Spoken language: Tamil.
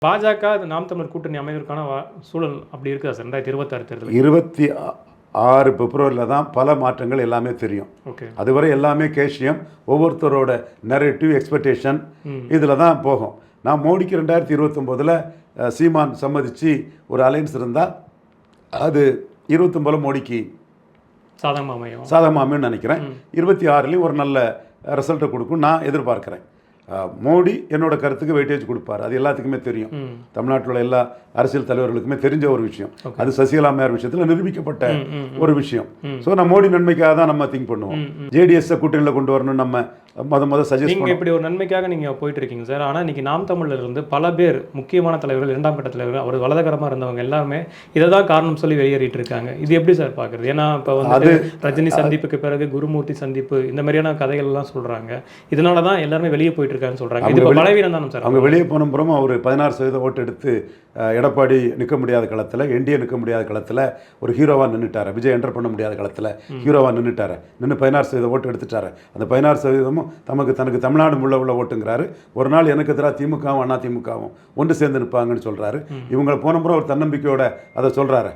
பாஜக நாம் தமிழர் கூட்டணி அமைவதற்கான சூழல் அப்படி இருக்குதா சார் 2026 தேர்தல்? 26 பிப்ரவரியில் தான் பல மாற்றங்கள் எல்லாமே தெரியும். ஓகே. அதுவரை எல்லாமே கேஷியம், ஒவ்வொருத்தரோட நரேட்டிவ் எக்ஸ்பெக்டேஷன் இதில் தான் போகும். நான் மோடிக்கு 2029 சீமான் சம்மதிச்சு ஒரு அலைன்ஸ் இருந்தால் அது 29 மோடிக்கு சாதகமாக அமையும்னு நினைக்கிறேன். 26லையும் ஒரு நல்ல ரிசல்ட்டை கொடுக்கும் நான் எதிர்பார்க்குறேன். மோடி என்னோட கருத்துக்கு வெயிட்டேஜ் கொடுப்பார், அது எல்லாத்துக்குமே தெரியும். தமிழ்நாட்டில் உள்ள எல்லா அரசியல் தலைவர்களுக்குமே தெரிஞ்ச ஒரு விஷயம். அது சசிகலா அம்மையார் விஷயத்தில் நிரூபிக்கப்பட்ட ஒரு விஷயம். ஸோ நான் மோடி நன்மைக்காக தான் நம்ம திங்க் பண்ணுவோம். ஜேடிஎஸ் கூட்டணியில் கொண்டு வரணும் நம்ம முத சஜஸ்ட் நீங்கள் இப்படி ஒரு நன்மைக்காக நீங்கள் போயிட்டு இருக்கீங்க சார். ஆனால் இன்னைக்கு நாம் தமிழர் இருந்து பல பேர் முக்கியமான தலைவர்கள், இரண்டாம் கட்ட தலைவர்கள், அவர் வலதுகரமாக இருந்தவங்க எல்லாருமே இதை தான் காரணம் சொல்லி வெளியேறிட்டு இருக்காங்க. இது எப்படி சார் பார்க்குறது? ஏன்னா இப்போ வந்து ரஜினி சந்திப்புக்கு பிறகு குருமூர்த்தி சந்திப்பு இந்த மாதிரியான கதைகள் எல்லாம் சொல்கிறாங்க. இதனால தான் எல்லாருமே வெளியே போயிட்டு இருக்காங்கன்னு சொல்கிறாங்க. இது பலவீனம் தானே சார்? அவங்க வெளியே போன புறமும் அவர் 16% ஓட்டு எடுத்து எடப்பாடி நிற்க முடியாத களத்தில், என்டிஏ நிற்க முடியாத களத்தில் ஒரு ஹீரோவாக நின்றுட்டார். விஜய் என்டர் பண்ண முடியாத களத்தில் ஹீரோவாக நின்றுட்டார். நின்று 16% ஓட்டு எடுத்துட்டார். அந்த 16%ம் தனக்கு தமிழ்நாடு உள்ள ஓட்டுங்கிறாரு. ஒரு நாள் எனக்கு எதிராக திமுகவும் அண்ணா திமுகவும் ஒன்று சேர்ந்து நிற்பாங்கன்னு சொல்கிறாரு. இவங்களை போன முறை ஒரு தன்னம்பிக்கையோட அதை சொல்கிறாரு.